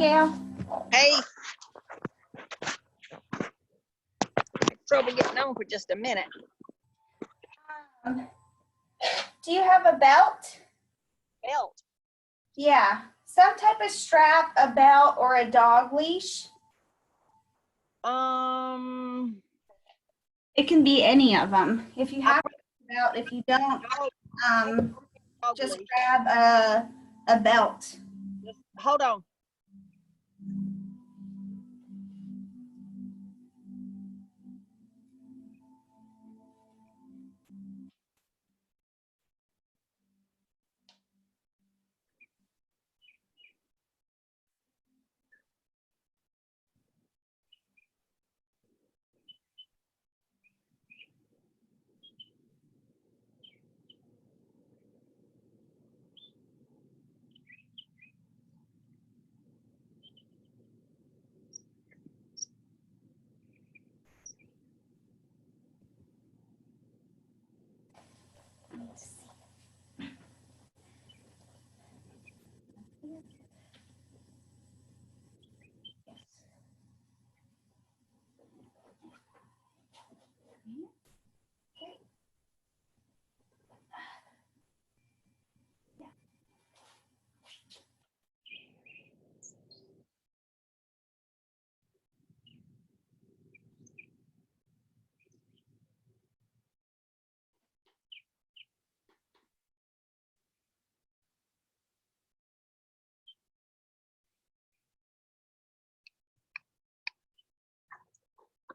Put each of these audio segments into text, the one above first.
Gail. Hey. Trouble getting on for just a minute. Do you have a belt? Belt. Yeah, some type of strap, a belt, or a dog leash. It can be any of them. If you have a belt, if you don't, just grab a belt. Just hold on.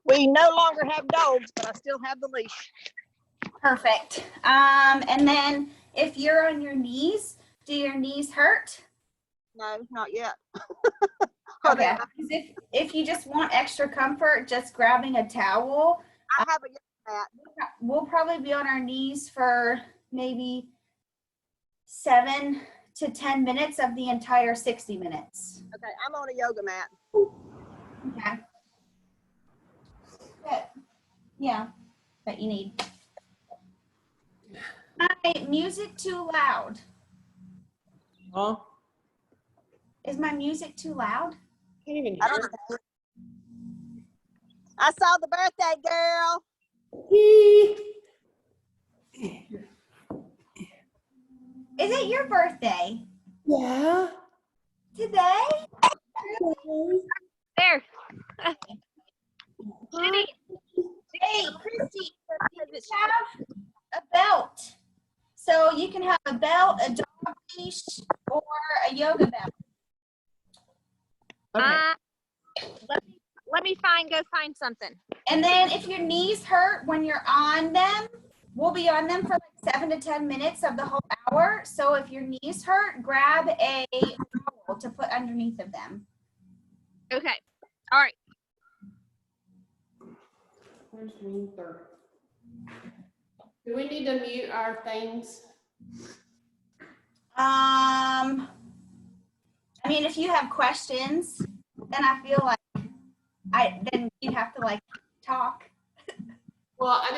We no longer have dogs, but I still have the leash. Perfect. And then if you're on your knees, do your knees hurt? No, not yet. Okay. If you just want extra comfort, just grabbing a towel. I have a yoga mat. We'll probably be on our knees for maybe 7 to 10 minutes of the entire 60 minutes. Okay, I'm on a yoga mat. Okay. Good. Yeah, that you need. My music too loud? Huh? Is my music too loud? Can't even I hear. don't know. I saw the birthday girl. Is it your birthday? Yeah. Today? There. Jenny. Hey, Christy, you have a belt. So you can have a belt, a dog leash, or a yoga belt. Okay. Let me go find something. And then if your knees hurt when you're on them, we'll be on them for like 7 to 10 minutes of the whole hour. So if your knees hurt, grab a towel to put underneath of them. Okay. All right. Where's Luther? Do we need to mute our things? I mean, if you have questions, then I feel like then you have to like talk. Well, I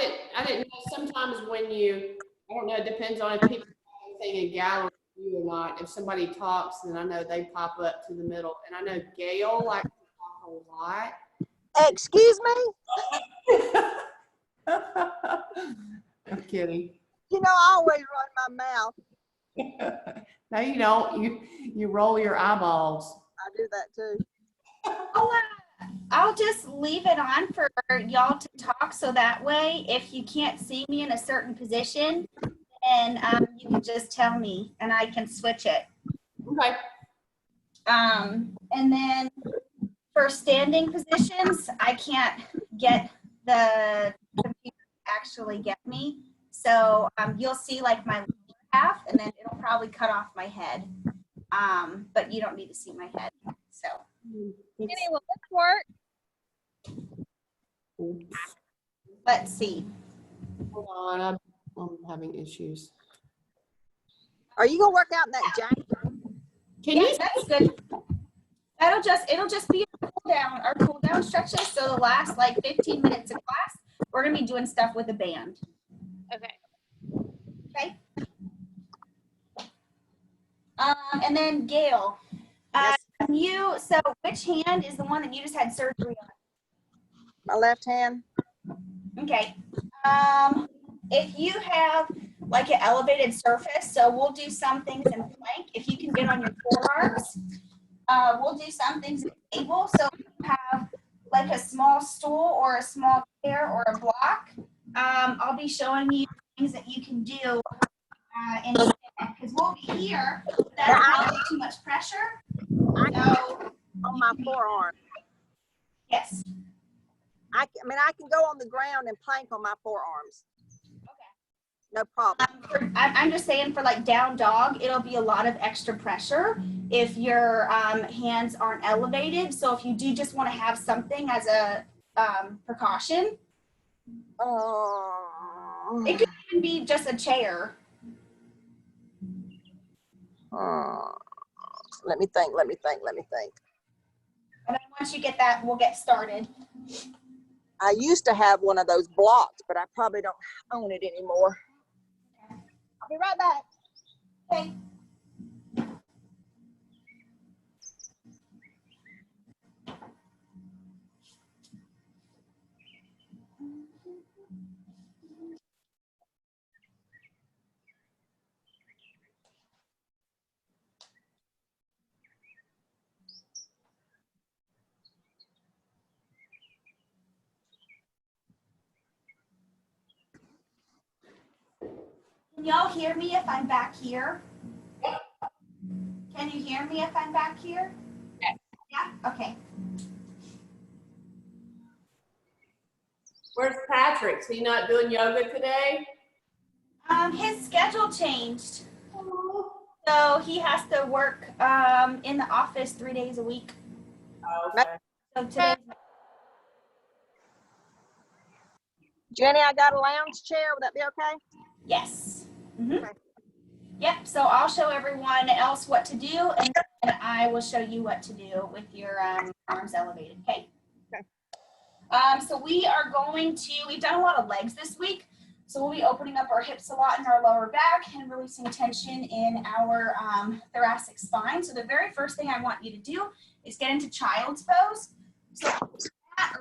didn't know. Sometimes when I don't know, it depends on if people have anything in gallery view or not. If somebody talks, then I know they pop up to the middle. And I know Gail likes to talk a lot. Excuse me? I'm kidding. You know, I always run my mouth. No, you don't. You roll your eyeballs. I do that too. I'll just leave it on for y'all to talk, so that way if you can't see me in a certain position, then you can just tell me and I can switch it. Okay. And then for standing positions, I can't get the computer to actually get me. So you'll see like my half, and then it'll probably cut off my head. But you don't need to see my head. So Jenny, will this work? let's see. Hold on, I'm having issues. Are you gonna work out in that jacket? Can Yeah, you? that's good. It'll just be a cool down stretches. So the last like 15 minutes of class, we're gonna be doing stuff with a band. Okay. Okay. And then Gail, Yes. So which hand is the one that you just had surgery on? My left hand. Okay. If you have like an elevated surface, so we'll do some things in plank. If you can get on your forearms, we'll do some things in table. So if you have like a small stool or a small chair or a block, I'll be showing you things that you can do instead, because we'll be here, but that's not too much pressure. So, On my forearm. yes. I mean, I can go on the ground and plank on my forearms. Okay. No problem. I'm just saying for like down dog, it'll be a lot of extra pressure if your hands aren't elevated. So if you do just want to have something as a precaution, it could even be just a chair. Let me think. And then once you get that, we'll get started. I used to have one of those blocks, but I probably don't own it anymore. I'll be right back. Okay. Can y'all hear me if I'm back here? Can you hear me if I'm back here? Yes. Yeah, okay. Where's Patrick? Is he not doing yoga today? His schedule changed. So he has to work in the office 3 days a week. Oh, okay. So today, Jenny, I got a lounge chair. Would that be okay? yes. Mhm. Okay. Yep, so I'll show everyone else what to do, and then I will show you what to do with your arms elevated, okay? Okay. So we are going to, we've done a lot of legs this week, so we'll be opening up our hips a lot in our lower back and releasing tension in our thoracic spine. So the very first thing I want you to do is get into child's pose. So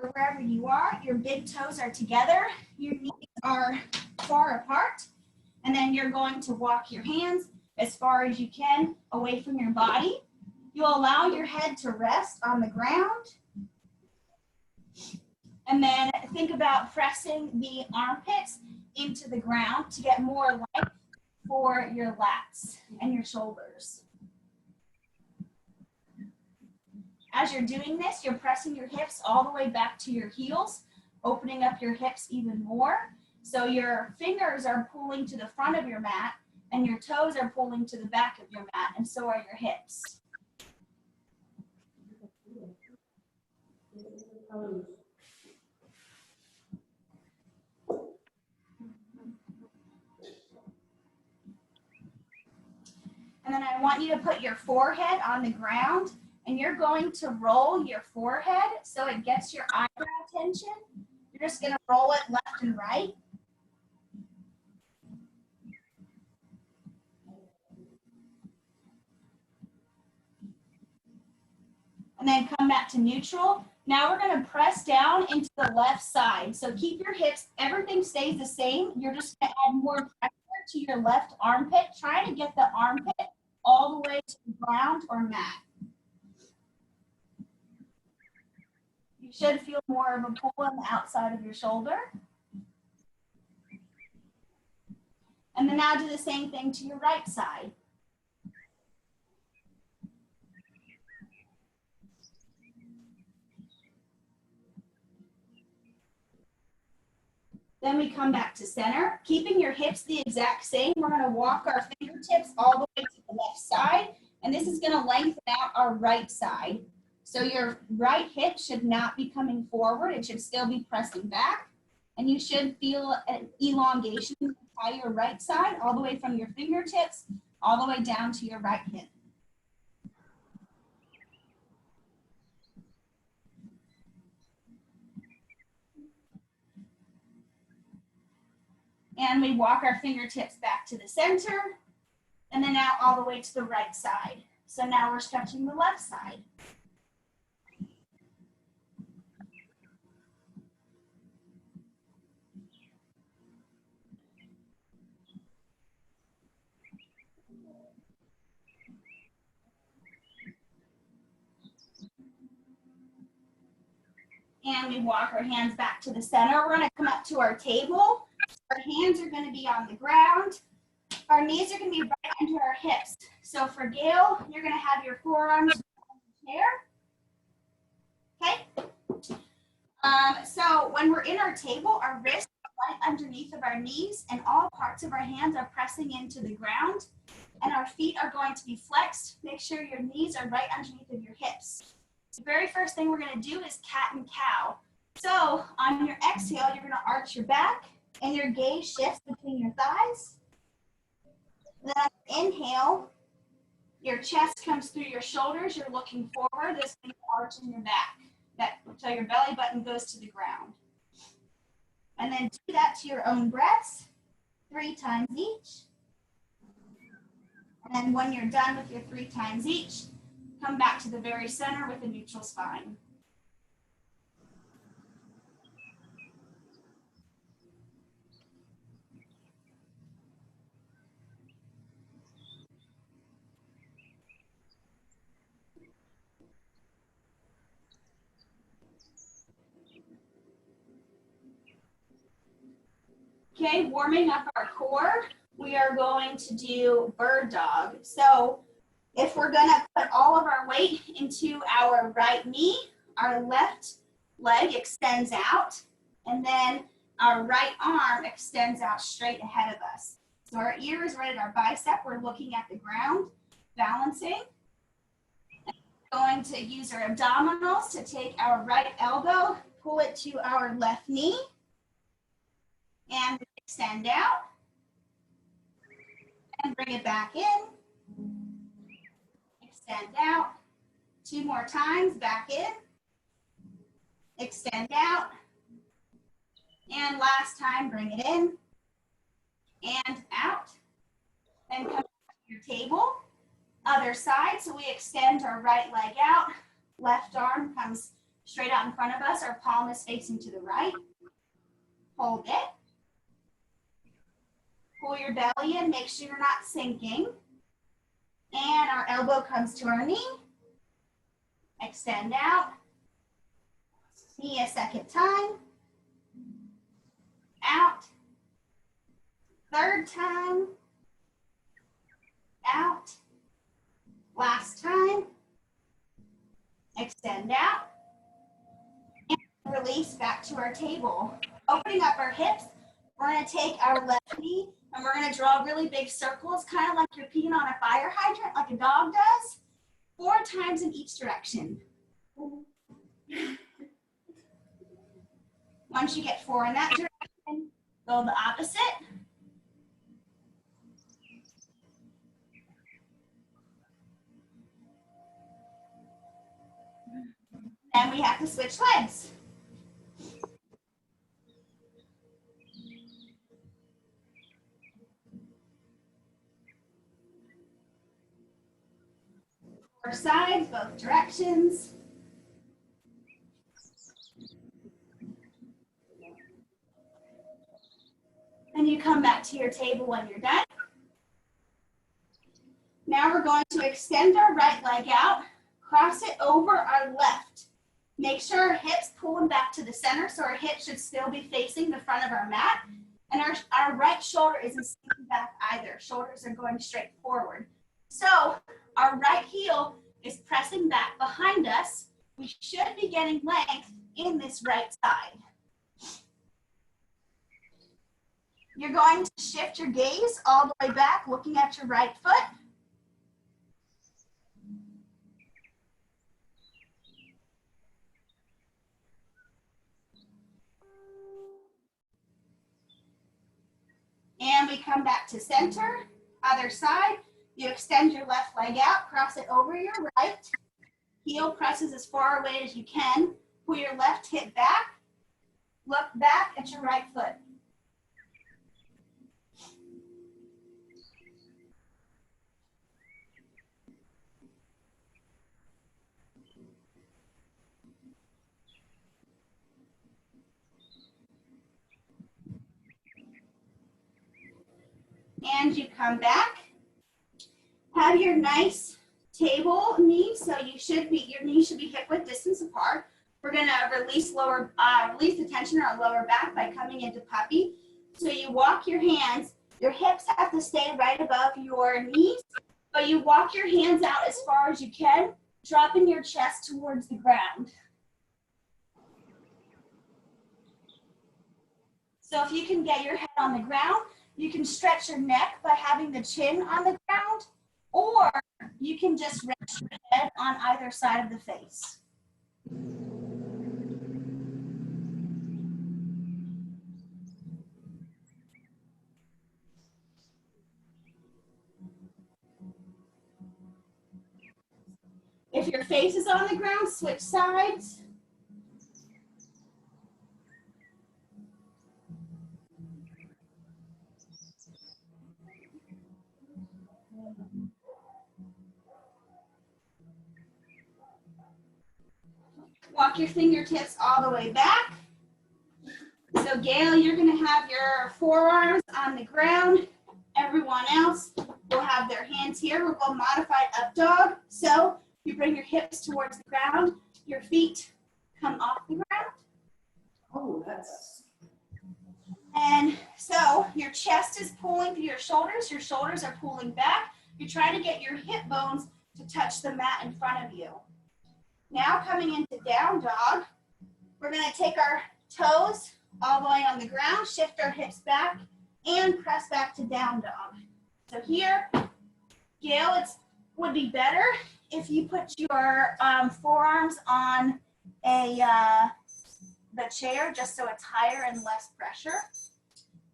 or wherever you are, your big toes are together, your knees are far apart, and then you're going to walk your hands as far as you can away from your body. You'll allow your head to rest on the ground, and then think about pressing the armpits into the ground to get more length for your lats and your shoulders. As you're doing this, you're pressing your hips all the way back to your heels, opening up your hips even more. So your fingers are pulling to the front of your mat and your toes are pulling to the back of your mat, and so are your hips. And then I want you to put your forehead on the ground, and you're going to roll your forehead so it gets your eyebrow tension. You're just going to roll it left and right. And then come back to neutral. Now we're going to press down into the left side. So keep your hips, everything stays the same. You're just going to add more pressure to your left armpit. Try to get the armpit all the way to the ground or mat. You should feel more of a pull on the outside of your shoulder. And then now do the same thing to your right side. Then we come back to center, keeping your hips the exact same. We're going to walk our fingertips all the way to the left side, and this is going to lengthen out our right side. So your right hip should not be coming forward. It should still be pressing back, and you should feel an elongation in the entire right side, all the way from your fingertips, all the way down to your right hip. And we walk our fingertips back to the center, and then out all the way to the right side. So now we're stretching the left side. And we walk our hands back to the center. We're gonna come up to our table. Our hands are gonna be on the ground. Our knees are gonna be right under our hips. So for Gail, you're gonna have your forearms on the chair. Okay? So when we're in our table, our wrists are right underneath of our knees and all parts of our hands are pressing into the ground and our feet are going to be flexed. Make sure your knees are right underneath of your hips. The very first thing we're going to do is cat and cow. So on your exhale, you're going to arch your back and your gaze shifts between your thighs. Then on inhale, your chest comes through your shoulders. You're looking forward. This is arching your back. So your belly button goes to the ground. And then do that to your own breaths 3 times each. And then when you're done with your 3 times each, come back to the very center with a neutral spine. Okay, warming up our core, we are going to do bird dog. So if we're gonna put all of our weight into our right knee, our left leg extends out, and then our right arm extends out straight ahead of us. So our ear is right at our bicep, we're looking at the ground, balancing. Going to use our abdominals to take our right elbow, pull it to our left knee, and extend out, and bring it back in, extend out, 2 more times, back in, extend out, and last time, bring it in, and out, then come back to your table, other side, so we extend our right leg out, left arm comes straight out in front of us, our palm is facing to the right, hold it, pull your belly in, make sure you're not sinking. And our elbow comes to our knee. Extend out. Knee a second time. Out. Third time. Out. Last time. Extend out. And release back to our table. Opening up our hips, we're going to take our left knee and we're going to draw really big circles, kind of like you're peeing on a fire hydrant, like a dog does, 4 times in each direction. Once you get 4 in that direction, go the opposite. And we have to switch legs. Four sides, both directions. And you come back to your table when you're done. Now we're going to extend our right leg out, cross it over our left. Make sure our hips pull them back to the center, so our hips should still be facing the front of our mat. And our right shoulder isn't sinking back either. Shoulders are going straight forward. So our right heel is pressing back behind us. We should be getting length in this right side. You're going to shift your gaze all the way back, looking at your right foot. And we come back to center, other side. You extend your left leg out, cross it over your right. Heel presses as far away as you can. Pull your left hip back. Look back at your right foot. and you come back. Have your nice table knee, so your knees should be hip-width distance apart. We're gonna release the tension on our lower back by coming into puppy. So you walk your hands, your hips have to stay right above your knees, but you walk your hands out as far as you can, dropping your chest towards the ground. So if you can get your head on the ground, you can stretch your neck by having the chin on the ground, or you can just rest your head on either side of the face. If your face is on the ground, switch sides. Walk your fingertips all the way back. So Gail, you're gonna have your forearms on the ground. Everyone else will have their hands here. We'll go modified up dog. So you bring your hips towards the ground, your feet come off the ground. Oh, that's. And so your chest is pulling through your shoulders are pulling back. You're trying to get your hip bones to touch the mat in front of you. Now coming into down dog, we're gonna take our toes all the way on the ground, shift our hips back, and press back to down dog. So here, Gail, it would be better if you put your forearms on the chair, just so it's higher and less pressure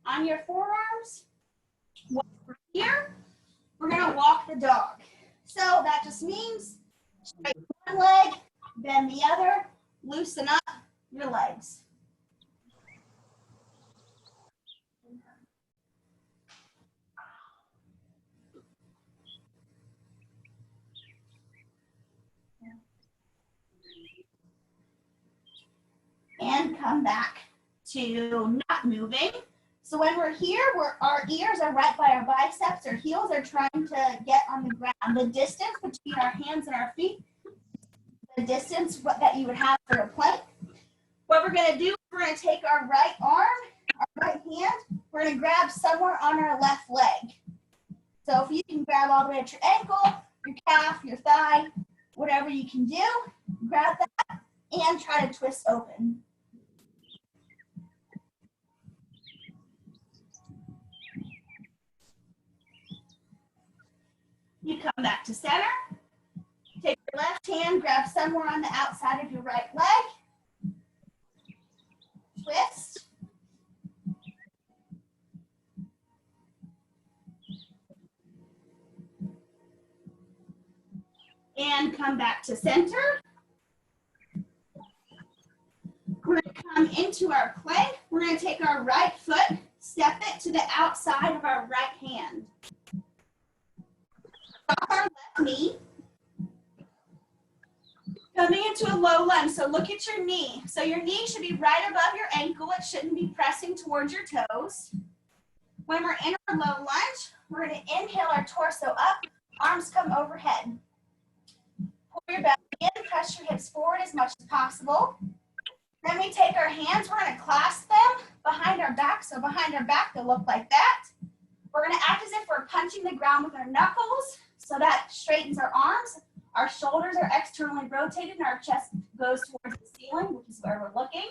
on your forearms. Here, we're gonna walk the dog. So that just means straighten one leg, bend the other, loosen up your legs. And come back to not moving. So when we're here, our ears are right by our biceps, our heels are trying to get on the ground. The distance between our hands and our feet, the distance that you would have for a plank. What we're gonna do, we're gonna take our right arm, our right hand, we're gonna grab somewhere on our left leg. So if you can grab all the way at your ankle, your calf, your thigh, whatever you can do, grab that and try to twist open. You come back to center. Take your left hand, grab somewhere on the outside of your right leg. Twist. And come back to center. We're going to come into our plank. We're going to take our right foot, step it to the outside of our right hand. Drop our left knee. Coming into a low lunge, so look at your knee. So your knee should be right above your ankle. It shouldn't be pressing towards your toes. When we're in our low lunge, we're going to inhale our torso up, arms come overhead. Pull your belly in, press your hips forward as much as possible. Then we take our hands, we're going to clasp them behind our back. So behind our back, they'll look like that. We're going to act as if we're punching the ground with our knuckles, so that straightens our arms. Our shoulders are externally rotated and our chest goes towards the ceiling, which is where we're looking.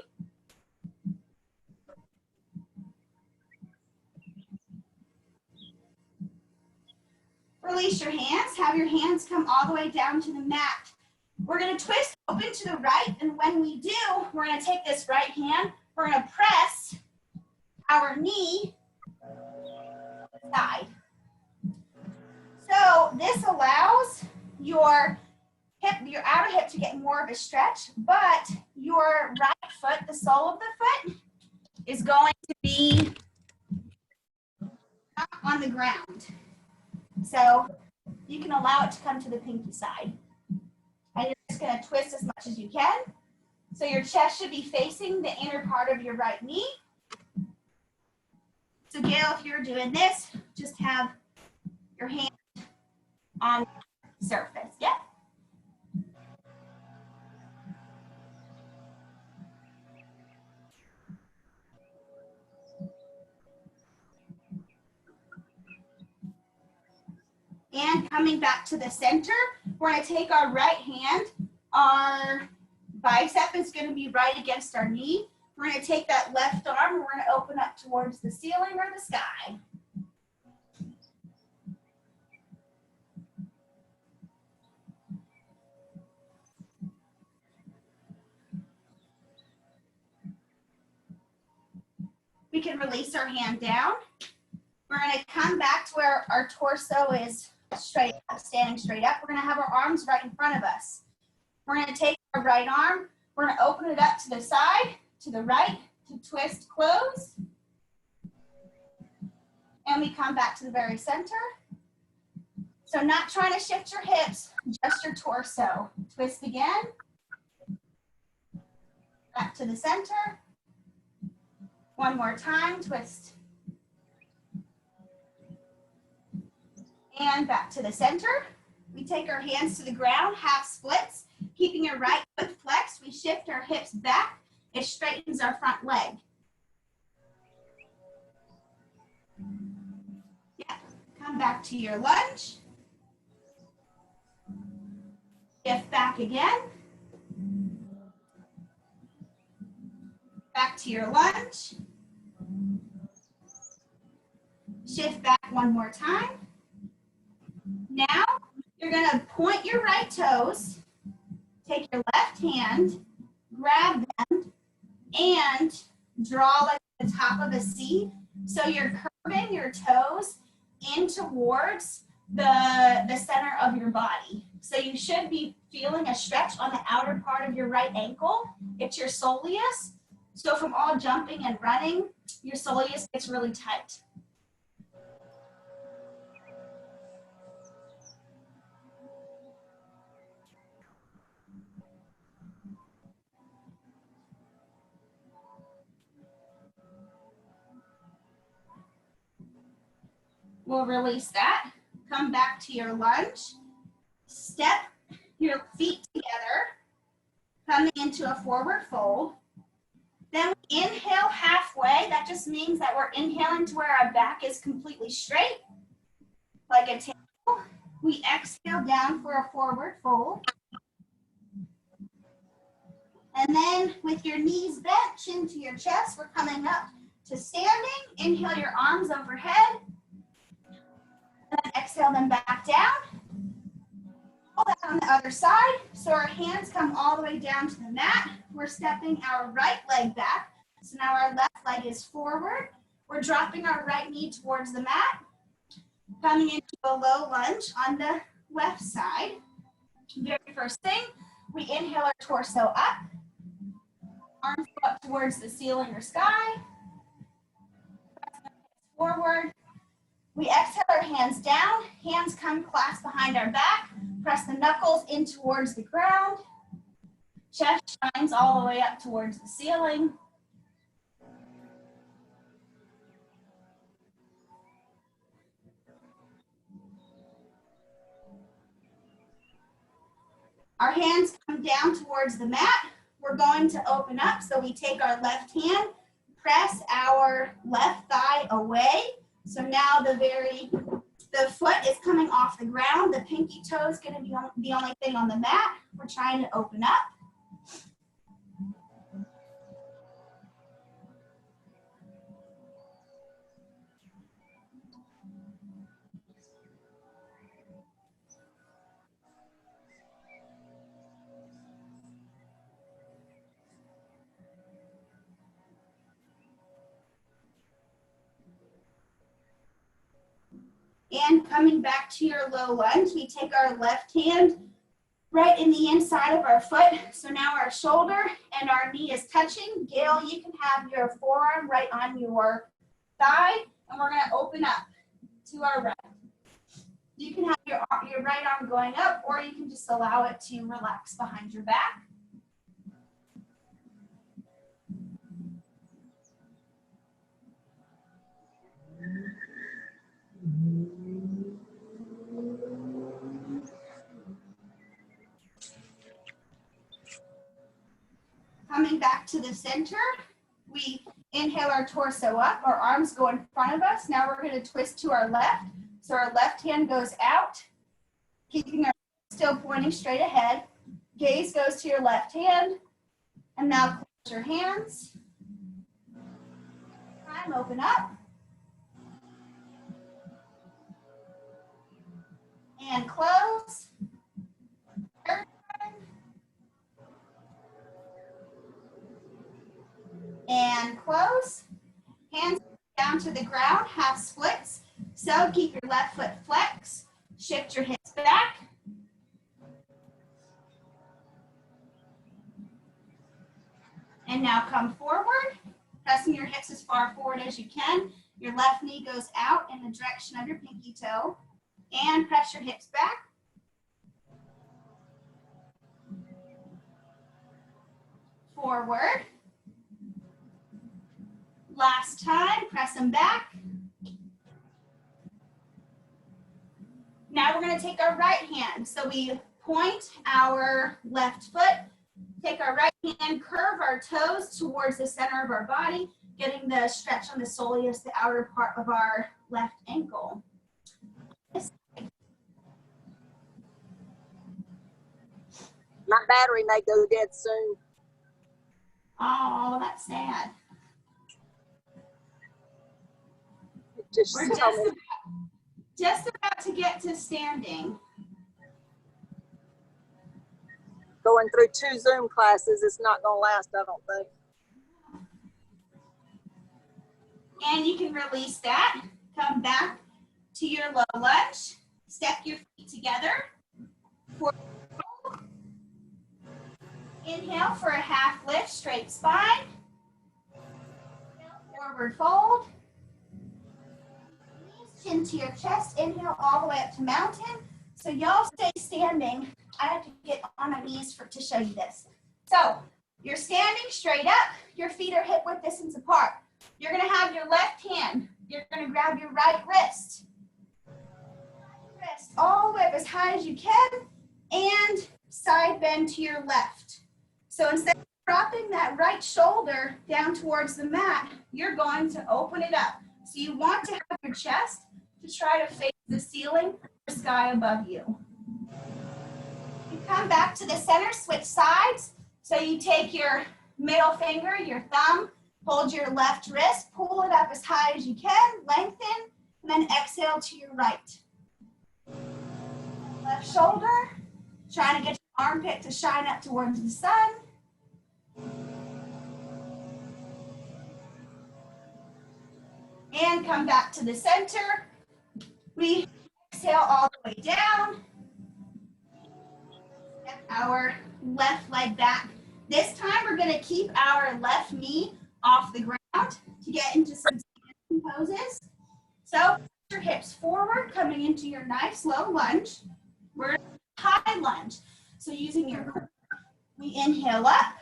Release your hands, have your hands come all the way down to the mat. We're going to twist open to the right, and when we do, we're going to take this right hand, we're going to press our knee side. So this allows your hip, your outer hip to get more of a stretch, but your right foot, the sole of the foot, is going to be on the ground. So you can allow it to come to the pinky side. And you're just going to twist as much as you can. So your chest should be facing the inner part of your right knee. So Gail, if you're doing this, just have your hand on the surface. Yep. And coming back to the center, we're going to take our right hand. Our bicep is going to be right against our knee. We're going to take that left arm and we're going to open up towards the ceiling or the sky. We can release our hand down. We're going to come back to where our torso is straight up, standing straight up. We're going to have our arms right in front of us. We're going to take our right arm. We're going to open it up to the side, to the right, to twist, close. And we come back to the very center. So not trying to shift your hips, just your torso. Twist again. Back to the center. One more time, twist. And back to the center. We take our hands to the ground, half splits. Keeping your right foot flexed, we shift our hips back. It straightens our front leg. Yeah. Come back to your lunge. Shift back again. Back to your lunge. Shift back one more time. Now, you're going to point your right toes, take your left hand, grab them, and draw like the top of a C. So you're curving your toes in towards the center of your body. So you should be feeling a stretch on the outer part of your right ankle. It's your soleus. So from all jumping and running, your soleus gets really tight. We'll release that. Come back to your lunge. Step your feet together, coming into a forward fold. Then we inhale halfway. That just means that we're inhaling to where our back is completely straight, like a table. We exhale down for a forward fold. And then with your knees bent, chin to your chest, we're coming up to standing. Inhale your arms overhead. And then exhale them back down. All that on the other side. So our hands come all the way down to the mat. We're stepping our right leg back. So now our left leg is forward. We're dropping our right knee towards the mat. Coming into a low lunge on the left side. Very first thing, we inhale our torso up. Arms go up towards the ceiling or sky. Forward. We exhale our hands down. Hands come clasped behind our back. Press the knuckles in towards the ground. Chest shines all the way up towards the ceiling. Our hands come down towards the mat. We're going to open up. So we take our left hand, press our left thigh away. So now the foot is coming off the ground. The pinky toe is going to be the only thing on the mat. We're trying to open up. And coming back to your low lunge, we take our left hand right in the inside of our foot. So now our shoulder and our knee is touching. Gail, you can have your forearm right on your thigh, and we're going to open up to our right. You can have your right arm going up, or you can just allow it to relax behind your back. Coming back to the center, we inhale our torso up, our arms go in front of us. Now we're going to twist to our left. So our left hand goes out, keeping our still pointing straight ahead. Gaze goes to your left hand. And now close your hands. Time, open up. And close. Third time. And close. Hands down to the ground, half splits. So keep your left foot flexed. Shift your hips back. And now come forward, pressing your hips as far forward as you can. Your left knee goes out in the direction of your pinky toe. And press your hips back. Forward. Last time, press them back. Now we're going to take our right hand. So we point our left foot, take our right hand, curve our toes towards the center of our body, getting the stretch on the soleus, the outer part of our left ankle. My battery may go dead soon. Oh, that's sad. Just We're tell me. just about to get to standing. Going through 2 Zoom classes, it's not going to last, I don't think. And you can release that. Come back to your low lunge. Step your feet together. Inhale for a half lift, straight spine. Forward fold. Chin to your chest. Inhale all the way up to mountain. So y'all stay standing. I have to get on my knees to show you this. So you're standing straight up. Your feet are hip width distance apart. You're going to have your left hand. You're going to grab your right wrist. Wrist all the way up as high as you can. And side bend to your left. So instead of dropping that right shoulder down towards the mat, you're going to open it up. So you want to have your chest to try to face the ceiling or sky above you. You come back to the center, switch sides. So you take your middle finger, your thumb, hold your left wrist, pull it up as high as you can, lengthen, and then exhale to your right. Left shoulder, trying to get your armpit to shine up towards the sun. And come back to the center. We exhale all the way down. Step our left leg back. This time we're going to keep our left knee off the ground to get into some standing poses. So put your hips forward, coming into your nice low lunge. We're in high lunge. So using your core, we inhale up.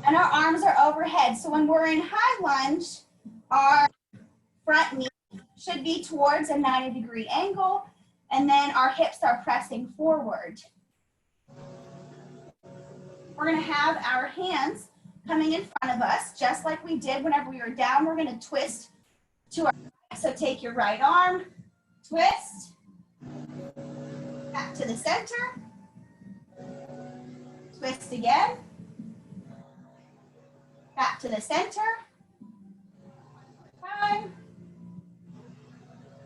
And our arms are overhead. So when we're in high lunge, our front knee should be towards a 90-degree angle, and then our hips are pressing forward. We're going to have our hands coming in front of us, just like we did whenever we were down. We're going to twist to our right. So take your right arm, twist, back to the center, twist again, back to the center, time,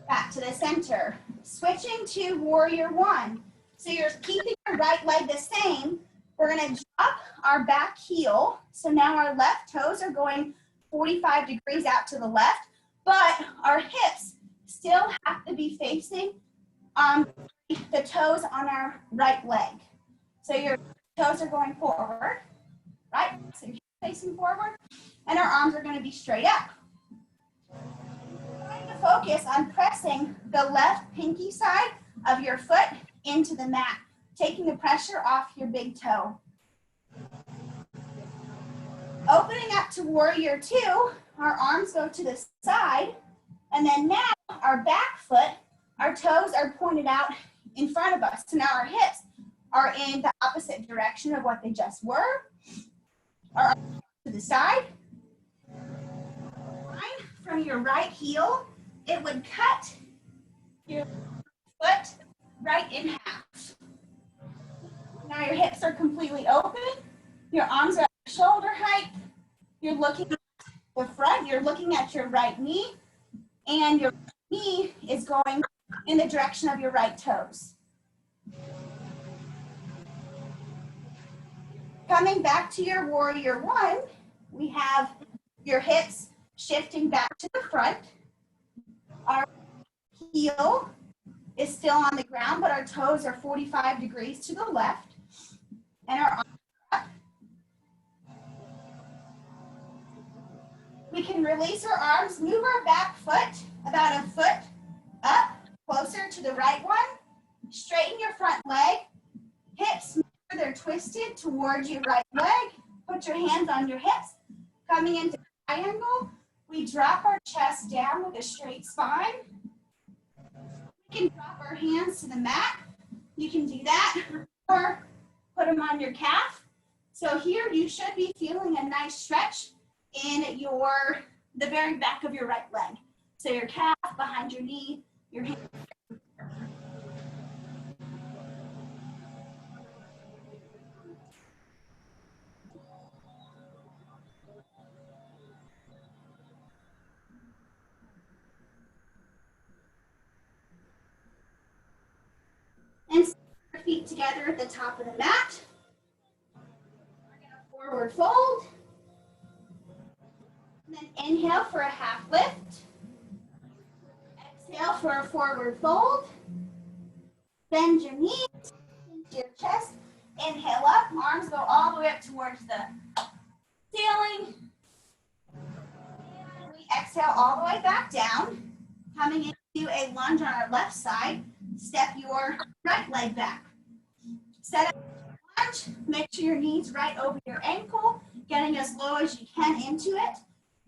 back to the center. Switching to warrior one. So you're keeping your right leg the same. We're going to drop our back heel. So now our left toes are going 45 degrees out to the left, but our hips still have to be facing the toes on our right leg. So your toes are going forward, right? So you're facing forward, and our arms are going to be straight up. We're going to focus on pressing the left pinky side of your foot into the mat, taking the pressure off your big toe. Opening up to warrior two, our arms go to the side, and then now our back foot, our toes are pointed out in front of us. So now our hips are in the opposite direction of what they just were. Our arms to the side. From your right heel, it would cut your foot right in half. Now your hips are completely open. Your arms are at shoulder height. You're looking at the front. You're looking at your right knee. And your knee is going in the direction of your right toes. Coming back to your warrior one, we have your hips shifting back to the front. Our heel is still on the ground, but our toes are 45 degrees to the left. And our arms are up. We can release our arms, move our back foot about a foot up, closer to the right one. Straighten your front leg. Hips, they're twisted towards your right leg. Put your hands on your hips. Coming into triangle, we drop our chest down with a straight spine. We can drop our hands to the mat. You can do that or put them on your calf. So here you should be feeling a nice stretch in the very back of your right leg. So your calf, behind your knee, your hand. And your feet together at the top of the mat. We're going to forward fold. And then inhale for a half lift. Exhale for a forward fold. Bend your knees into your chest. Inhale up. Arms go all the way up towards the ceiling. And we exhale all the way back down. Coming into a lunge on our left side. Step your right leg back. Set up a lunge. Make sure your knees right over your ankle. Getting as low as you can into it.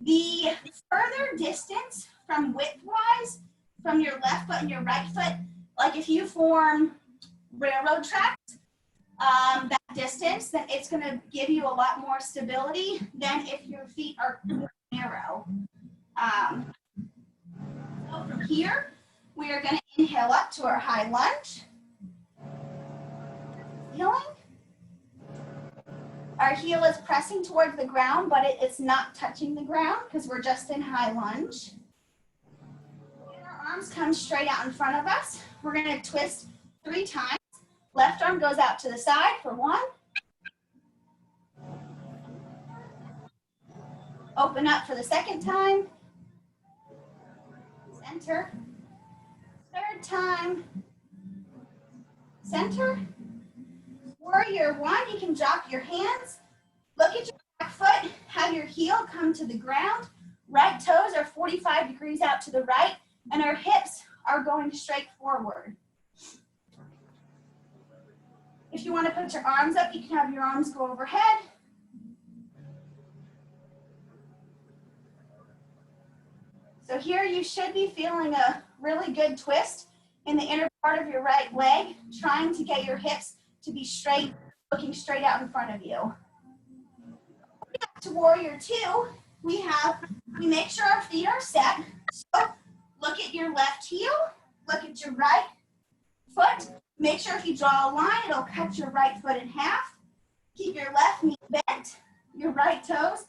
The further distance from width-wise from your left foot and your right foot, like if you form railroad tracks, that distance, then it's going to give you a lot more stability than if your feet are narrow. So from here, we are going to inhale up to our high lunge. Healing. Our heel is pressing towards the ground, but it is not touching the ground because we're just in high lunge. And our arms come straight out in front of us. We're going to twist 3 times. Left arm goes out to the side for 1. Open up for the second time. Center. Third time. Center. Warrior one, you can drop your hands. Look at your back foot. Have your heel come to the ground. Right toes are 45 degrees out to the right, and our hips are going straight forward. If you want to put your arms up, you can have your arms go overhead. So here you should be feeling a really good twist in the inner part of your right leg, trying to get your hips to be straight, looking straight out in front of you. Back to warrior two, we make sure our feet are set. So look at your left heel, look at your right foot. Make sure if you draw a line, it'll cut your right foot in half. Keep your left knee bent. Your right toes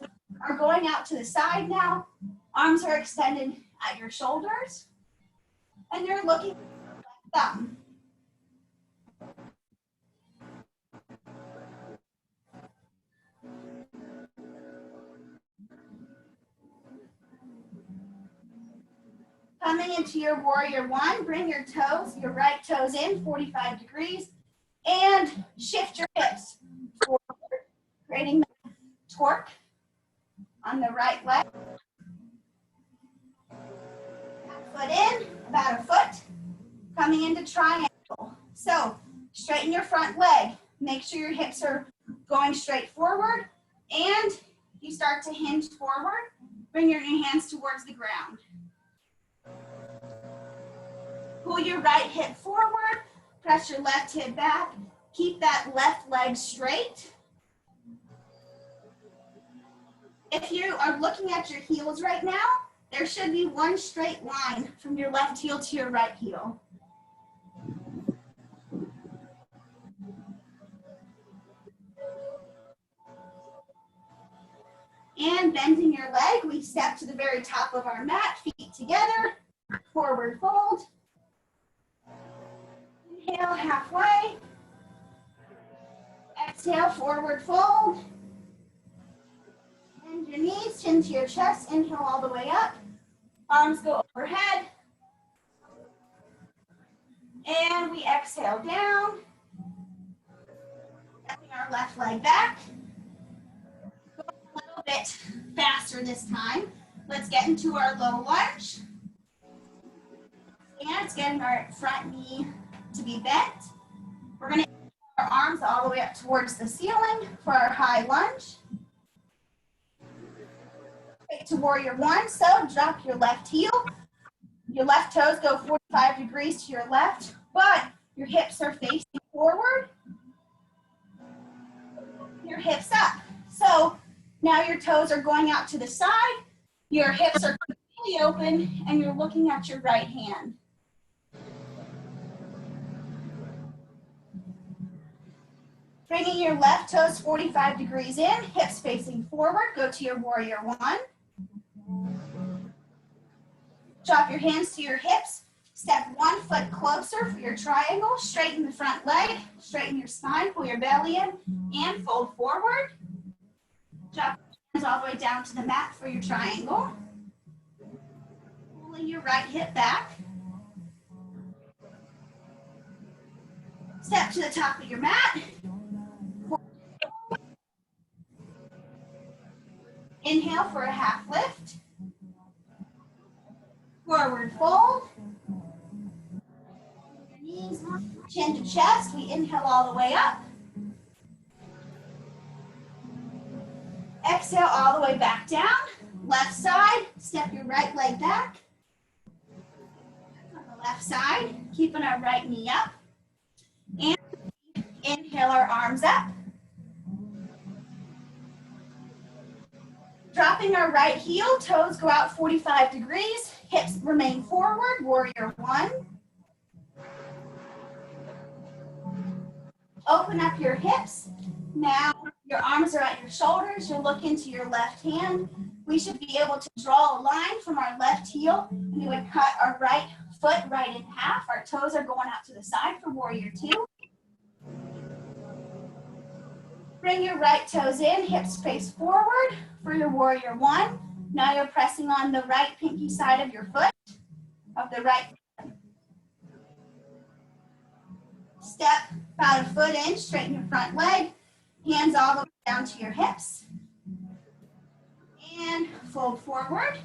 are going out to the side now. Arms are extended at your shoulders. And you're looking at your left thumb. Coming into your warrior one, bring your toes, your right toes in 45 degrees, and shift your hips forward, creating that torque on the right leg. Back foot in, about a foot, coming into triangle. So straighten your front leg. Make sure your hips are going straight forward, and you start to hinge forward. Bring your hands towards the ground. Pull your right hip forward, press your left hip back, Keep that left leg straight. If you are looking at your heels right now, there should be one straight line from your left heel to your right heel. And bending your leg, we step to the very top of our mat, feet together, forward fold. Inhale, halfway. Exhale, forward fold. Bend your knees, chin to your chest, inhale all the way up. Arms go overhead. And we exhale down. Stepping our left leg back. Go a little bit faster this time. Let's get into our low lunge. And it's getting our front knee to be bent. We're going to our arms all the way up towards the ceiling for our high lunge. Straight to warrior one, so drop your left heel. Your left toes go 45 degrees to your left, but your hips are facing forward. Your hips up. So now your toes are going out to the side, your hips are completely open, and you're looking at your right hand. Bringing your left toes 45 degrees in, hips facing forward, go to your warrior one. Drop your hands to your hips, step 1 foot closer for your triangle, straighten the front leg, straighten your spine, pull your belly in, and fold forward. Drop your hands all the way down to the mat for your triangle. Pulling your right hip back. Step to the top of your mat. Inhale for a half lift. Forward fold. Your knees, chin to chest. We inhale all the way up. Exhale all the way back down. Left side, step your right leg back. On the left side, keeping our right knee up. And inhale our arms up. Dropping our right heel, toes go out 45 degrees, hips remain forward, warrior one. Open up your hips. Now your arms are at your shoulders, you'll look into your left hand. We should be able to draw a line from our left heel, and we would cut our right foot right in half. Our toes are going out to the side for warrior two. Bring your right toes in, hips face forward for your warrior one. Now you're pressing on the right pinky side of your foot, of the right foot. Step about a foot in, straighten your front leg, hands all the way down to your hips. And fold forward.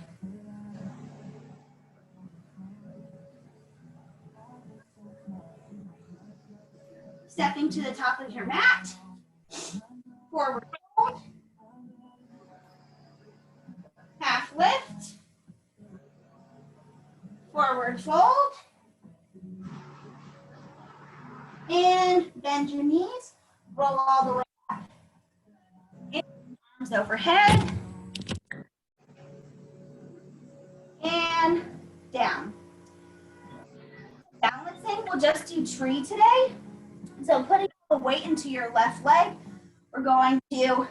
Stepping to the top of your mat. Forward fold. Half lift. Forward fold. And bend your knees. Roll all the way back. Arms overhead. And down. Balancing, we'll just do tree today. So putting the weight into your left leg, we're going to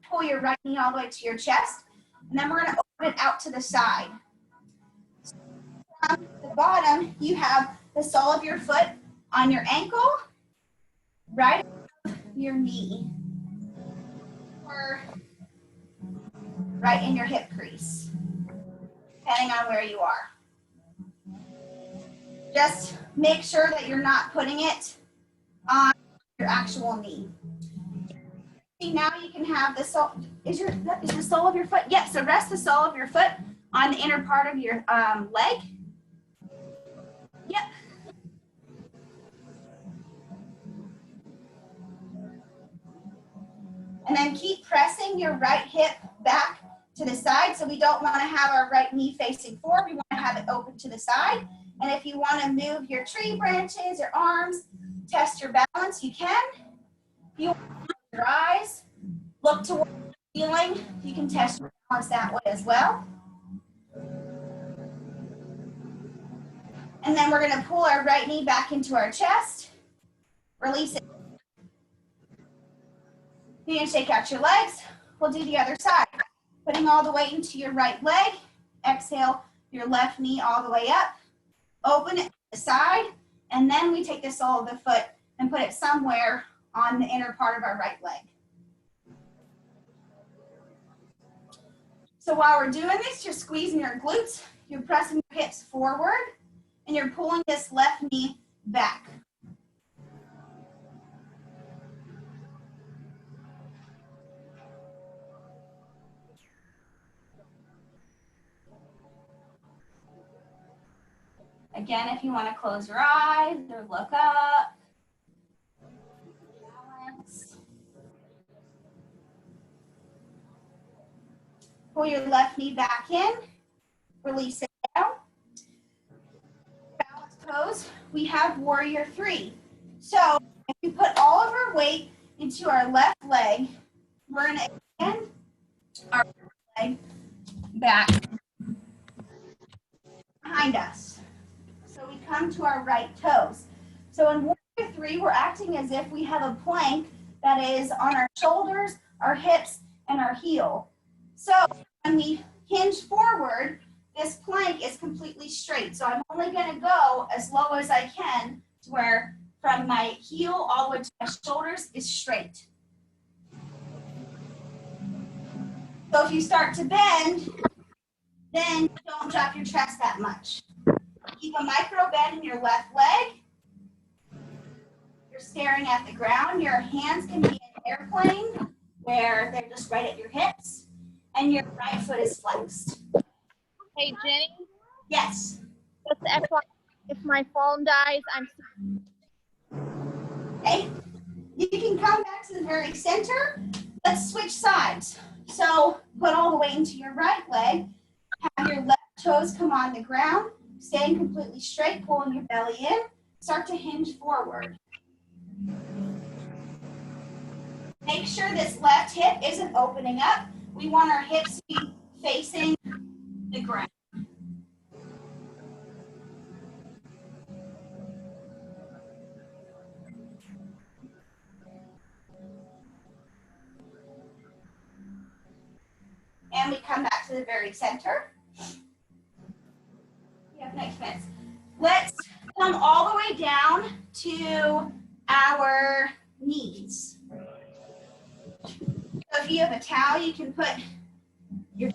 pull your right knee all the way to your chest, and then we're going to open it out to the side. So from the bottom, you have the sole of your foot on your ankle, right above your knee, or right in your hip crease, depending on where you are. Just make sure that you're not putting it on your actual knee. Now you can have the sole, is the sole of your foot? Yes, so rest the sole of your foot on the inner part of your leg. Yep. And then keep pressing your right hip back to the side. So we don't want to have our right knee facing forward. We want to have it open to the side. And if you want to move your tree branches, your arms, test your balance. balance, you can. If you want to close your eyes, look towards the ceiling. You can test your balance that way as well. And then we're going to pull our right knee back into our chest. Release it. You're going to shake out your legs. We'll do the other side. Putting all the weight into your right leg. Exhale your left knee all the way up. Open it to the side. And then we take the sole of the foot and put it somewhere on the inner part of our right leg. So while we're doing this, you're squeezing your glutes. You're pressing your hips forward. And you're pulling this left knee back. Again, if you want to close your eyes or look up. Balance. Pull your left knee back in. Release it down. Balance pose. We have warrior 3. So if we put all of our weight into our left leg, we're going to extend our leg back behind us. So we come to our right toes. So in warrior 3, we're acting as if we have a plank that is on our shoulders, our hips, and our heel. So when we hinge forward, this plank is completely straight. So I'm only going to go as low as I can to where from my heel all the way to my shoulders is straight. So if you start to bend, then don't drop your chest that much. Keep a micro bend in your left leg. You're staring at the ground. Your hands can be in airplane where they're just right at your hips. And your right foot is flexed. Hey, Jenny, Yes. just FYI, if my phone dies, Okay. You can come back to the very center. Let's switch sides. So put all the weight into your right leg. Have your left toes come on the ground. Staying completely straight, pulling your belly in. Start to hinge forward. Make sure this left hip isn't opening up. We want our hips to be facing the ground. And we come back to the very center. Yeah, next minute. Let's come all the way down to our knees. So if you have a towel, you can put your,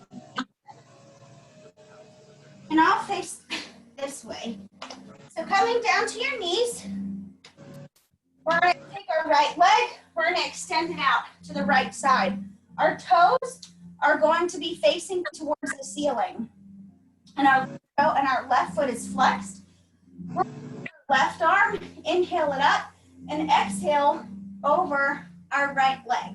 and I'll face this way. So coming down to your knees, we're going to take our right leg, we're going to extend it out to the right side. Our toes are going to be facing towards the ceiling. And our left foot is flexed. Left arm, inhale it up, and exhale over our right leg.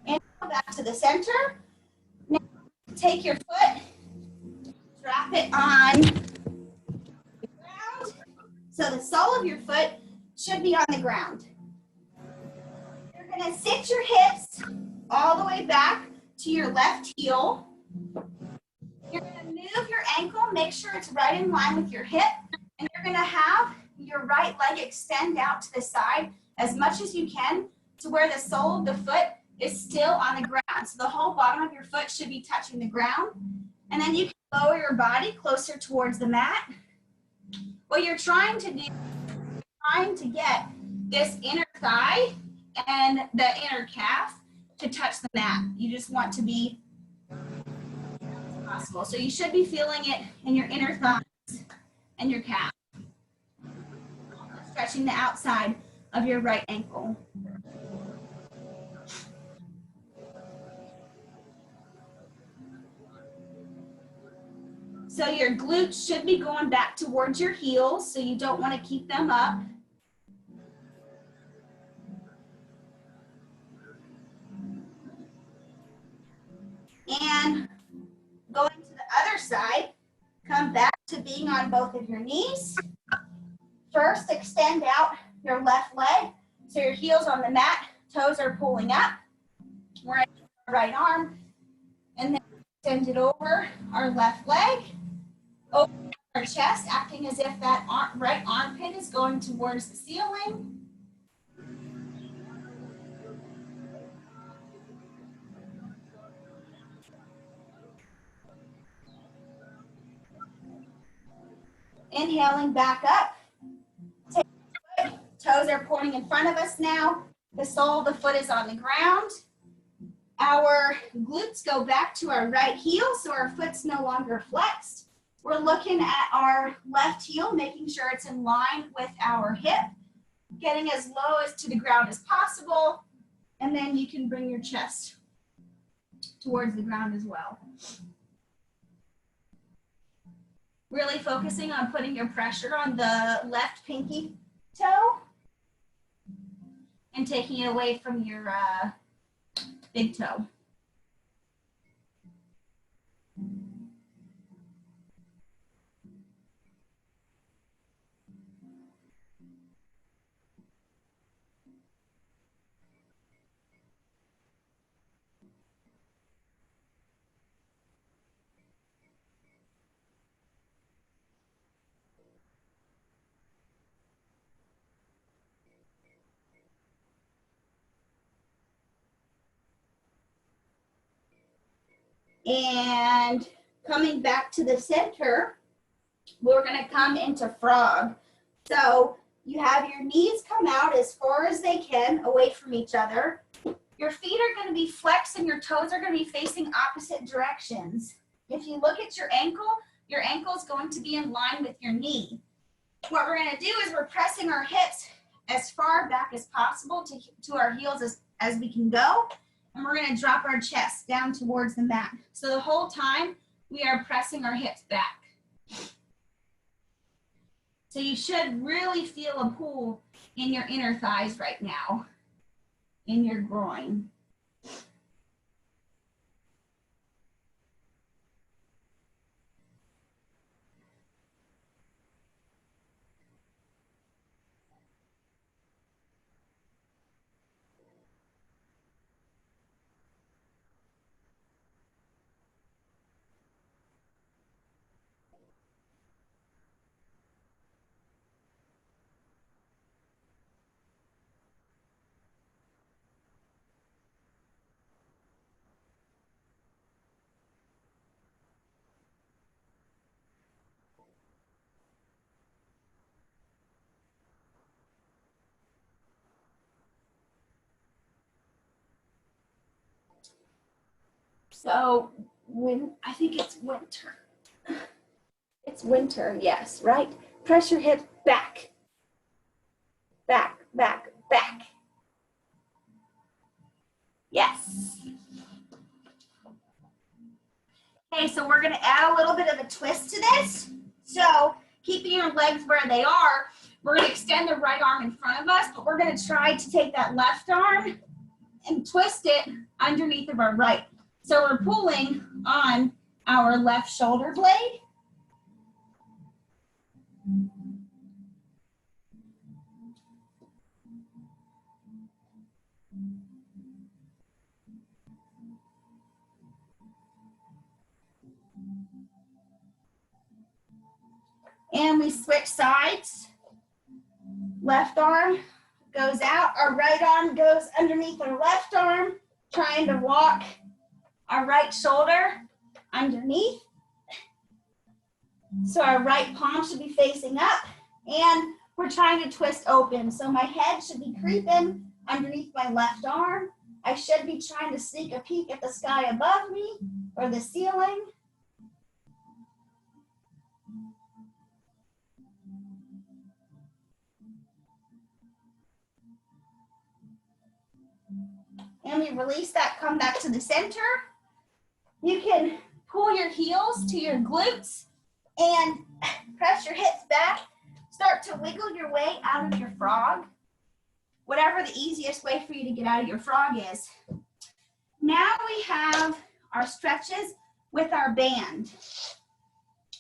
Inhale back to the center. Now take your foot, drop it on the ground. So the sole of your foot should be on the ground. You're going to sit your hips all the way back to your left heel. You're going to move your ankle, make sure it's right in line with your hip, and you're going to have your right leg extend out to the side as much as you can to where the sole of the foot is still on the ground. So the whole bottom of your foot should be touching the ground. And then you can lower your body closer towards the mat. What you're trying to do is trying to get this inner thigh and the inner calf to touch the mat. You just want to be as possible. So you should be feeling it in your inner thighs and your calf. Stretching the outside of your right ankle. So your glutes should be going back towards your heels, so you don't want to keep them up. And going to the other side, come back to being on both of your knees. First, extend out your left leg. So your heels on the mat, toes are pulling up. We're at our right arm. And then extend it over our left leg. Open our chest, acting as if that right armpit is going towards the ceiling. Inhaling back up. Take the foot. Toes are pointing in front of us now. The sole of the foot is on the ground. Our glutes go back to our right heel, so our foot's no longer flexed. We're looking at our left heel, making sure it's in line with our hip, getting as low as to the ground as possible, and then you can bring your chest towards the ground as well. Really focusing on putting your pressure on the left pinky toe and taking it away from your big toe. And coming back to the center, we're going to come into frog. So you have your knees come out as far as they can away from each other. Your feet are going to be flexed and your toes are going to be facing opposite directions. If you look at your ankle is going to be in line with your knee. What we're going to do is we're pressing our hips as far back as possible to our heels as we can go. And we're going to drop our chest down towards the mat. So the whole time we are pressing our hips back. So you should really feel a pull in your inner thighs right now, in your groin. So I think it's winter. It's winter, yes, right? Press your hips back. Back, back, back. Yes. Okay, so we're gonna add a little bit of a twist to this. So keeping your legs where they are, we're gonna extend the right arm in front of us, but we're gonna try to take that left arm and twist it underneath of our right. So we're pulling on our left shoulder blade. And we switch sides. Left arm goes out, our right arm goes underneath our left arm, trying to walk our right shoulder underneath. So our right palm should be facing up, and we're trying to twist open. So my head should be creeping underneath my left arm. I should be trying to sneak a peek at the sky above me or the ceiling. And we release that, come back to the center. You can pull your heels to your glutes and press your hips back. Start to wiggle your way out of your frog. Whatever the easiest way for you to get out of your frog is. Now we have our stretches with our band.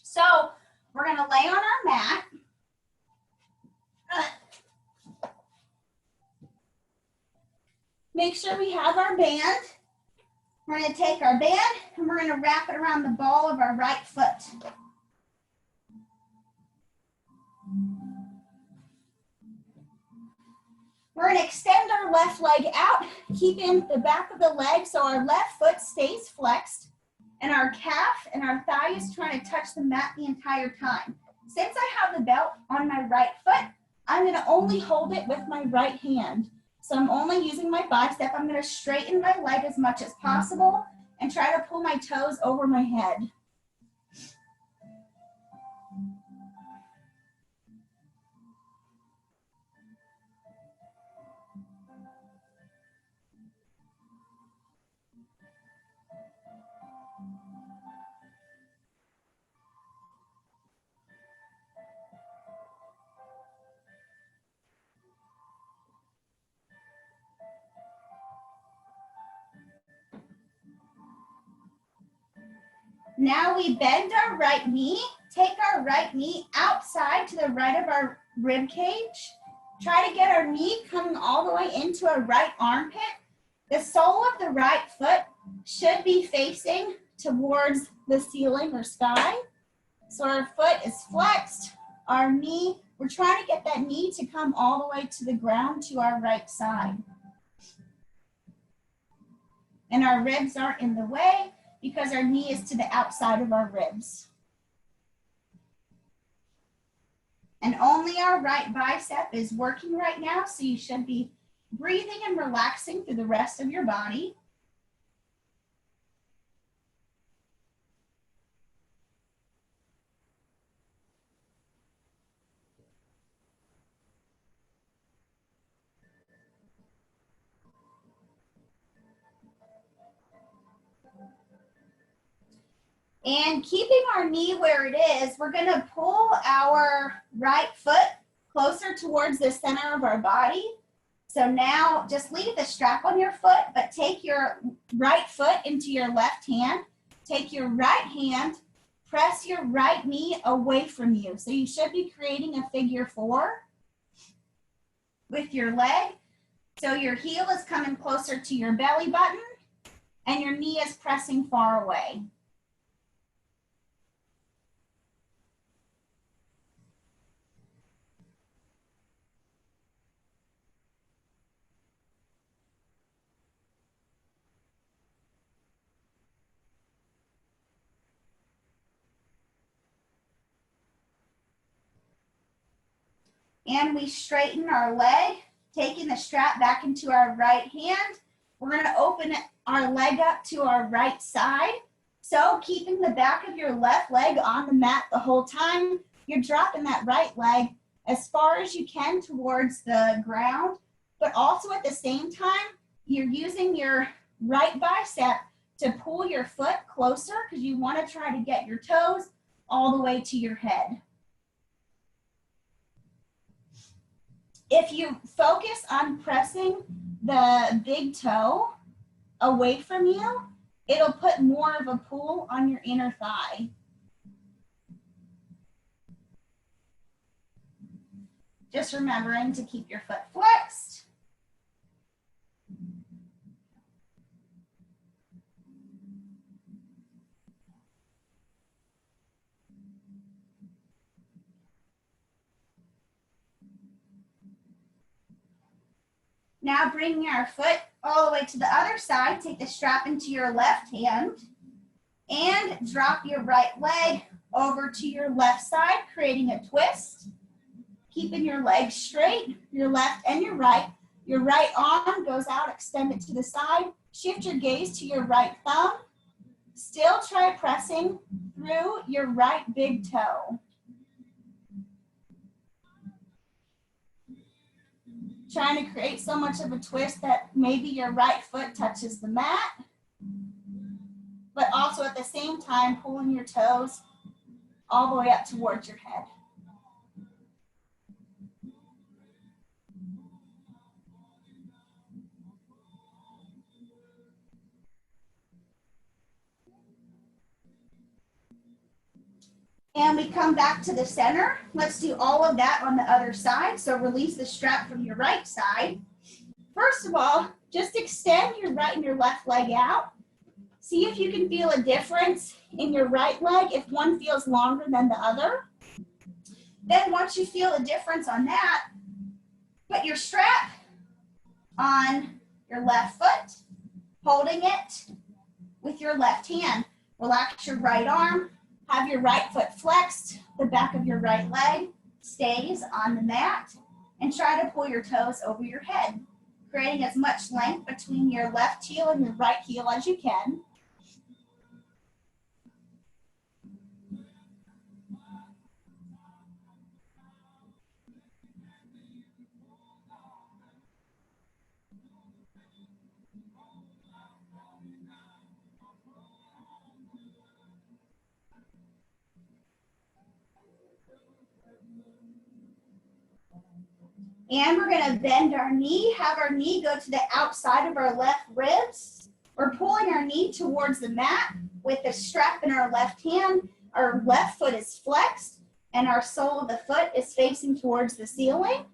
So we're gonna lay on our mat. Make sure we have our band. We're gonna take our band and we're gonna wrap it around the ball of our right foot. We're gonna extend our left leg out, keeping the back of the leg so our left foot stays flexed and our calf and our thigh is trying to touch the mat the entire time. Since I have the belt on my right foot, I'm gonna only hold it with my right hand. So I'm only using my bicep. I'm gonna straighten my leg as much as possible and try to pull my toes over my head. Now we bend our right knee, take our right knee outside to the right of our rib cage. Try to get our knee coming all the way into our right armpit. The sole of the right foot should be facing towards the ceiling or sky. So our foot is flexed, our knee, we're trying to get that knee to come all the way to the ground to our right side. And our ribs aren't in the way, because our knee is to the outside of our ribs. And only our right bicep is working right now, so you should be breathing and relaxing through the rest of your body. And keeping our knee where it is, we're gonna pull our right foot closer towards the center of our body. So now just leave the strap on your foot, but take your right foot into your left hand. Take your right hand, press your right knee away from you. So you should be creating a figure 4 with your leg. So your heel is coming closer to your belly button and your knee is pressing far away. And we straighten our leg, taking the strap back into our right hand. We're gonna open our leg up to our right side. So keeping the back of your left leg on the mat the whole time, you're dropping that right leg as far as you can towards the ground, but also at the same time, you're using your right bicep to pull your foot closer because you wanna try to get your toes all the way to your head. If you focus on pressing the big toe away from you, it'll put more of a pull on your inner thigh. Just remembering to keep your foot flexed. Now bringing our foot all the way to the other side, take the strap into your left hand and drop your right leg over to your left side, creating a twist. Keeping your legs straight, your left and your right. Your right arm goes out, extend it to the side. Shift your gaze to your right thumb. Still try pressing through your right big toe. Trying to create so much of a twist that maybe your right foot touches the mat, but also at the same time pulling your toes all the way up towards your head. And we come back to the center. Let's do all of that on the other side. So release the strap from your right side. First of all, just extend your right and your left leg out. See if you can feel a difference in your right leg if one feels longer than the other. Then once you feel a difference on that, put your strap on your left foot, holding it with your left hand. Relax your right arm. Have your right foot flexed. The back of your right leg stays on the mat. And try to pull your toes over your head, creating as much length between your left heel and your right heel as you can. And we're gonna bend our knee, have our knee go to the outside of our left ribs. We're pulling our knee towards the mat with the strap in our left hand. Our left foot is flexed and our sole of the foot is facing towards the ceiling.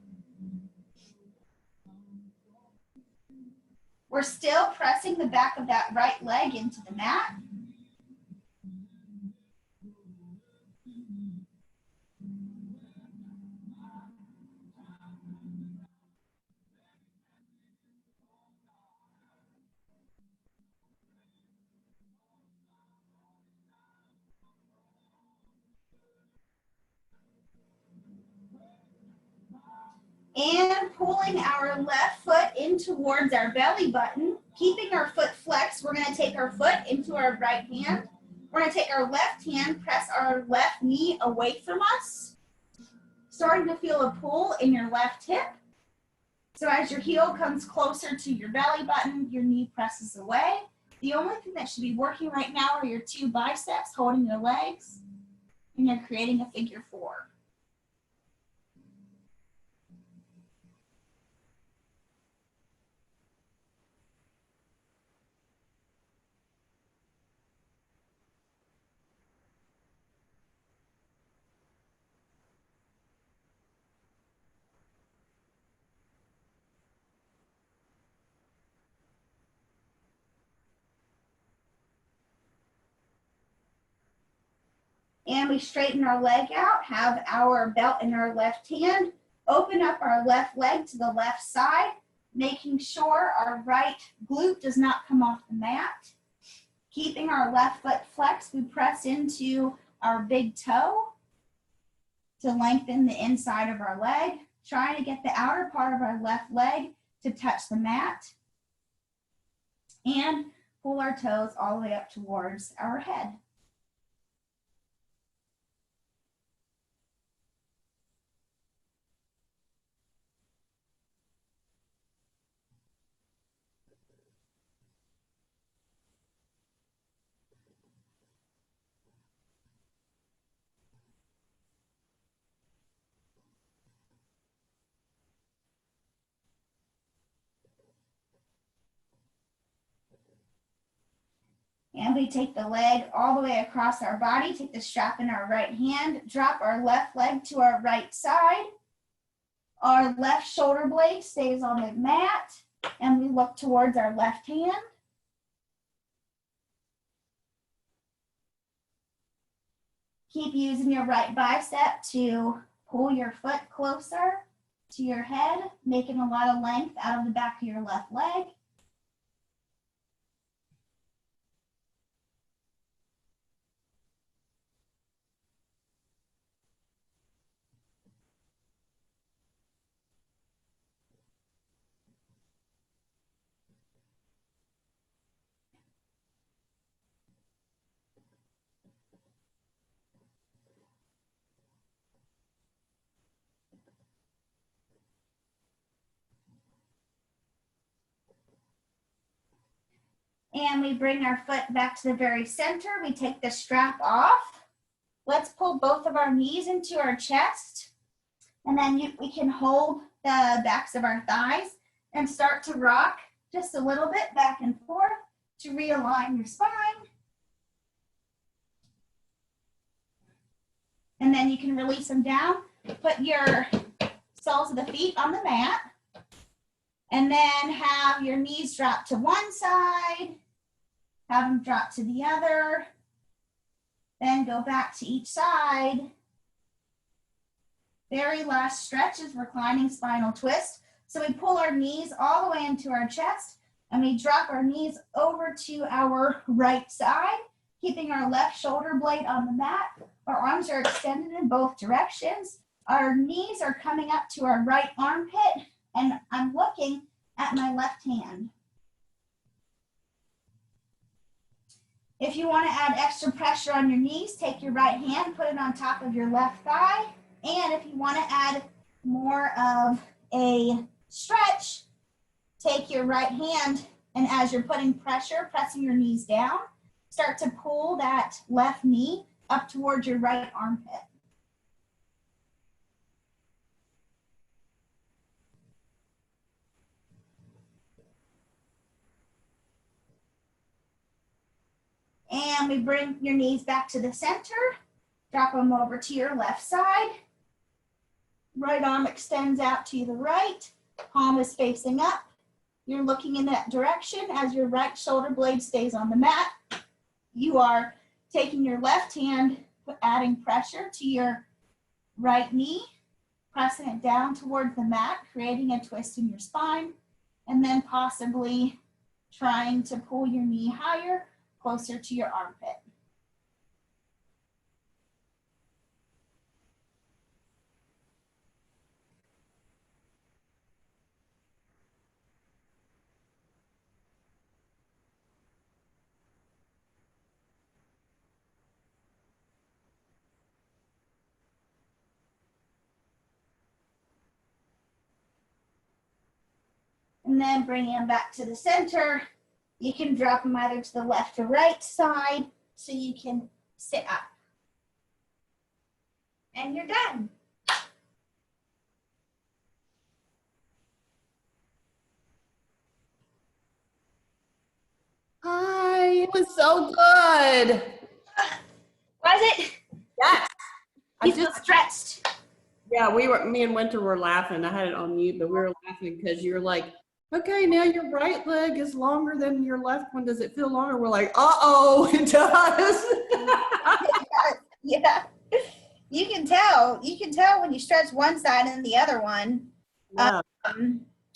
We're still pressing the back of that right leg into the mat. And pulling our left foot in towards our belly button, keeping our foot flexed, we're gonna take our foot into our right hand. We're gonna take our left hand, press our left knee away from us, starting to feel a pull in your left hip. So as your heel comes closer to your belly button, your knee presses away. The only thing that should be working right now are your two biceps holding your legs, and you're creating a figure four. And we straighten our leg out, have our belt in our left hand, open up our left leg to the left side, making sure our right glute does not come off the mat. Keeping our left foot flexed, we press into our big toe to lengthen the inside of our leg, trying to get the outer part of our left leg to touch the mat, and pull our toes all the way up towards our head. And we take the leg all the way across our body, take the strap in our right hand, drop our left leg to our right side. Our left shoulder blade stays on the mat, and we look towards our left hand. Keep using your right bicep to pull your foot closer to your head, making a lot of length out of the back of your left leg. And we bring our foot back to the very center. We take the strap off. Let's pull both of our knees into our chest. And then we can hold the backs of our thighs and start to rock just a little bit back and forth to realign your spine. And then you can release them down. Put your soles of the feet on the mat. And then have your knees drop to one side. Have them drop to the other. Then go back to each side. Very last stretch is reclining spinal twist. So we pull our knees all the way into our chest and we drop our knees over to our right side, keeping our left shoulder blade on the mat. Our arms are extended in both directions. Our knees are coming up to our right armpit and I'm looking at my left hand. If you want to add extra pressure on your knees, take your right hand, put it on top of your left thigh. And if you want to add more of a stretch, take your right hand and as you're putting pressure, pressing your knees down, start to pull that left knee up towards your right armpit. And we bring your knees back to the center, drop them over to your left side. Right arm extends out to the right, palm is facing up. You're looking in that direction as your right shoulder blade stays on the mat. You are taking your left hand, adding pressure to your right knee, pressing it down towards the mat, creating a twist in your spine, and then possibly trying to pull your knee higher, closer to your armpit. And then bring them back to the center. You can drop them either to the left or right side so you can sit up. And you're done. Hi, it was so good. Was it? Yes. You feel stretched. Yeah, me and Winter were laughing. I had it on mute, but we were laughing because you're like, okay, now your right leg is longer than your left one. Does it feel longer? We're like, uh-oh, it does. Yeah. You can tell. You can tell when you stretch one side and the other one. Yeah.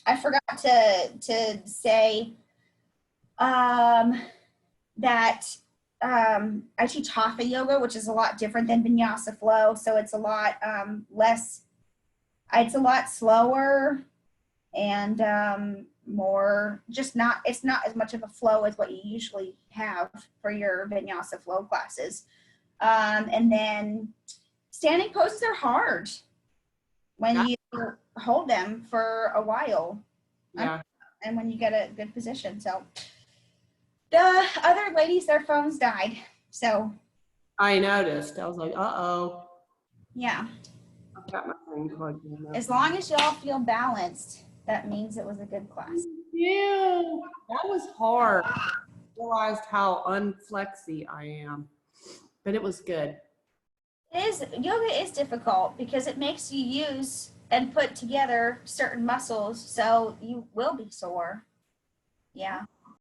I forgot to say that I teach Hatha yoga, which is a lot different than Vinyasa flow. So it's a lot less, it's a lot slower and more just not, it's not as much of a flow as what you usually have for your Vinyasa flow classes. And then standing poses are hard when you hold them for a while. Yeah. And when you get a good position. So the other ladies, their phones died. So I noticed. I was like, uh-oh. yeah, I've got my phone plugged in. as long as y'all feel balanced, that means it was a good class. Yeah, that was hard. I realized how unflexy I am, but it was good. Yoga is difficult because it makes you use and put together certain muscles, so you will be sore. Yeah.